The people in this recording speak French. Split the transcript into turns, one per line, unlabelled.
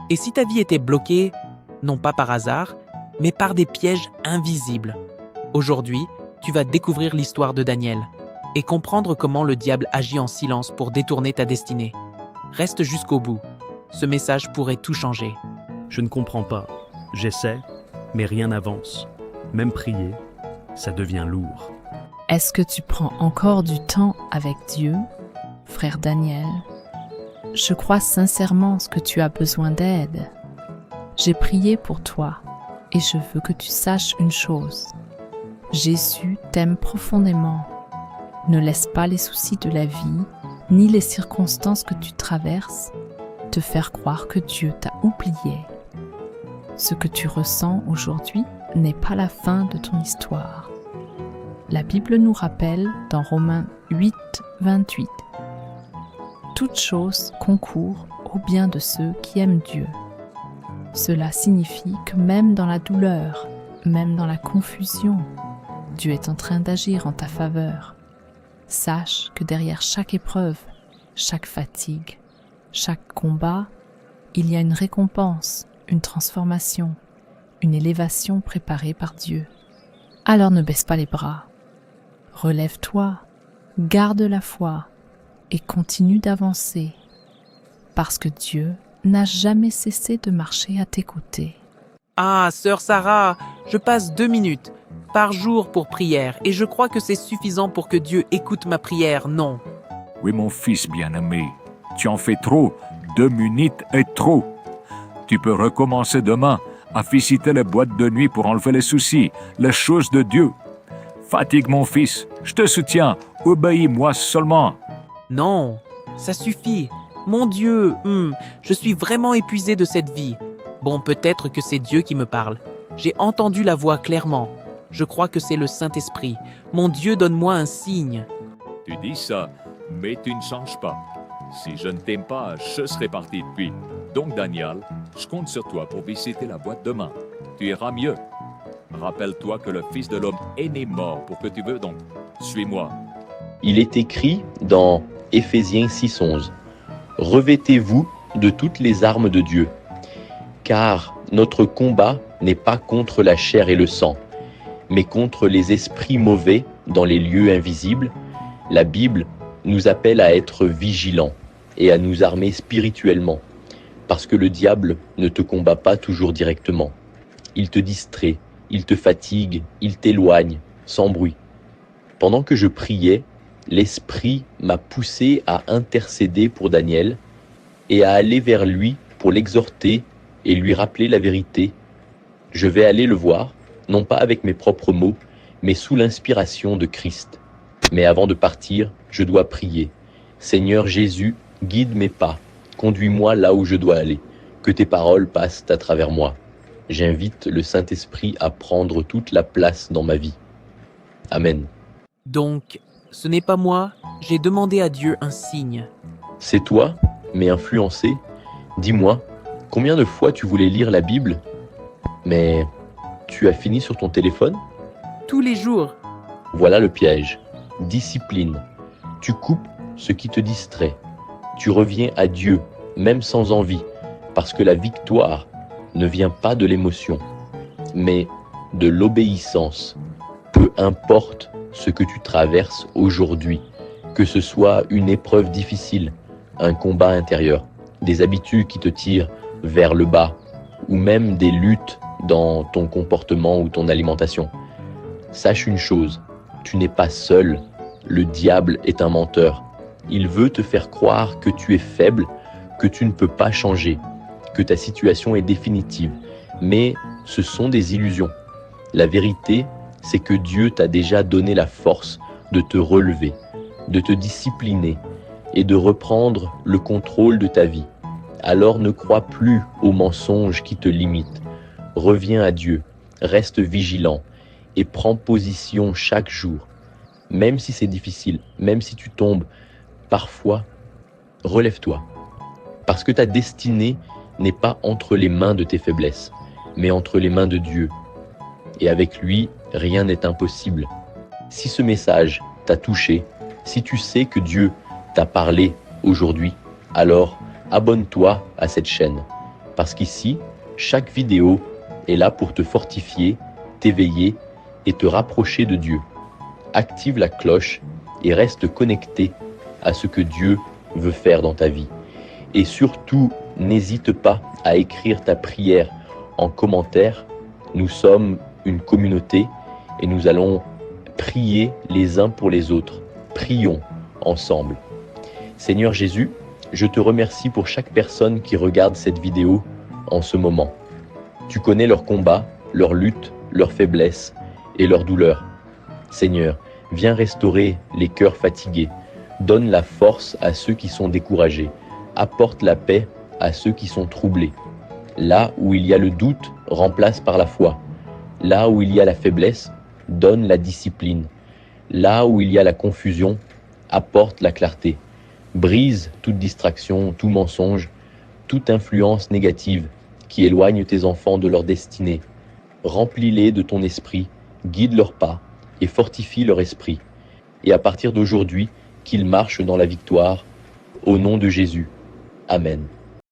Et si ta vie était bloquée, non pas par hasard, mais par des pièges invisibles? Aujourd'hui, tu vas découvrir l'histoire de Daniel et comprendre comment le diable agit en silence pour détourner ta destinée. Reste jusqu'au bout. Ce message pourrait tout changer.
Je ne comprends pas. J'essaie, mais rien n'avance. Même prier, ça devient lourd.
Est-ce que tu prends encore du temps avec Dieu, frère Daniel? Je crois sincèrement que tu as besoin d'aide. J'ai prié pour toi et je veux que tu saches une chose. Jésus t'aime profondément. Ne laisse pas les soucis de la vie, ni les circonstances que tu traverses, te faire croire que Dieu t'a oublié. Ce que tu ressens aujourd'hui n'est pas la fin de ton histoire. La Bible nous rappelle dans Romains 8, 28 « Toute chose concourt au bien de ceux qui aiment Dieu ». Cela signifie que même dans la douleur, même dans la confusion, Dieu est en train d'agir en ta faveur. Sache que derrière chaque épreuve, chaque fatigue, chaque combat, il y a une récompense, une transformation, une élévation préparée par Dieu. Alors ne baisse pas les bras. Relève-toi, garde la foi et continue d'avancer, parce que Dieu n'a jamais cessé de marcher à tes côtés.
Ah, sœur Sarah, je passe 2 minutes par jour pour prière et je crois que c'est suffisant pour que Dieu écoute ma prière, non?
Oui, mon fils bien-aimé, tu en fais trop. 2 minutes est trop. Tu peux recommencer demain à visiter les boîtes de nuit pour enlever les soucis, les choses de Dieu. Fatigue, mon fils, je te soutiens, obéis-moi seulement.
Non, ça suffit. Mon Dieu, je suis vraiment épuisé de cette vie. Bon, peut-être que c'est Dieu qui me parle. J'ai entendu la voix clairement. Je crois que c'est le Saint-Esprit. Mon Dieu, donne-moi un signe.
Tu dis ça, mais tu ne changes pas. Si je ne t'aime pas, je serai parti depuis. Donc, Daniel, je compte sur toi pour visiter la boîte demain. Tu iras mieux. Rappelle-toi que le Fils de l'homme est né mort pour que tu veux, donc suis-moi.
Il est écrit dans Éphésiens 6,11 « Revêtez-vous de toutes les armes de Dieu, car notre combat n'est pas contre la chair et le sang, mais contre les esprits mauvais dans les lieux invisibles. » La Bible nous appelle à être vigilants et à nous armer spirituellement, parce que le diable ne te combat pas toujours directement. Il te distrait, il te fatigue, il t'éloigne, sans bruit. Pendant que je priais, l'Esprit m'a poussé à intercéder pour Daniel et à aller vers lui pour l'exhorter et lui rappeler la vérité. Je vais aller le voir, non pas avec mes propres mots, mais sous l'inspiration de Christ. Mais avant de partir, je dois prier. Seigneur Jésus, guide mes pas, conduis-moi là où je dois aller, que tes paroles passent à travers moi. J'invite le Saint-Esprit à prendre toute la place dans ma vie. Amen.
Donc, ce n'est pas moi, j'ai demandé à Dieu un signe.
C'est toi, mais influencé. Dis-moi, combien de fois tu voulais lire la Bible, mais tu as fini sur ton téléphone?
Tous les jours.
Voilà le piège. Discipline. Tu coupes ce qui te distrait. Tu reviens à Dieu, même sans envie, parce que la victoire ne vient pas de l'émotion, mais de l'obéissance. Peu importe ce que tu traverses aujourd'hui, que ce soit une épreuve difficile, un combat intérieur, des habitudes qui te tirent vers le bas, ou même des luttes dans ton comportement ou ton alimentation. Sache une chose, tu n'es pas seul. Le diable est un menteur. Il veut te faire croire que tu es faible, que tu ne peux pas changer, que ta situation est définitive. Mais ce sont des illusions. La vérité, c'est que Dieu t'a déjà donné la force de te relever, de te discipliner et de reprendre le contrôle de ta vie. Alors ne crois plus aux mensonges qui te limitent. Reviens à Dieu, reste vigilant et prends position chaque jour. Même si c'est difficile, même si tu tombes, parfois, relève-toi. Parce que ta destinée n'est pas entre les mains de tes faiblesses, mais entre les mains de Dieu. Et avec lui, rien n'est impossible. Si ce message t'a touché, si tu sais que Dieu t'a parlé aujourd'hui, alors abonne-toi à cette chaîne. Parce qu'ici, chaque vidéo est là pour te fortifier, t'éveiller et te rapprocher de Dieu. Active la cloche et reste connecté à ce que Dieu veut faire dans ta vie. Et surtout, n'hésite pas à écrire ta prière en commentaire. Nous sommes une communauté et nous allons prier les uns pour les autres. Prions ensemble. Seigneur Jésus, je te remercie pour chaque personne qui regarde cette vidéo en ce moment. Tu connais leurs combats, leurs luttes, leurs faiblesses et leurs douleurs. Seigneur, viens restaurer les cœurs fatigués. Donne la force à ceux qui sont découragés. Apporte la paix à ceux qui sont troublés. Là où il y a le doute, remplace par la foi. Là où il y a la faiblesse, donne la discipline. Là où il y a la confusion, apporte la clarté. Brise toute distraction, tout mensonge, toute influence négative qui éloigne tes enfants de leur destinée. Remplis-les de ton esprit, guide leurs pas et fortifie leur esprit. Et à partir d'aujourd'hui, qu'ils marchent dans la victoire, au nom de Jésus. Amen.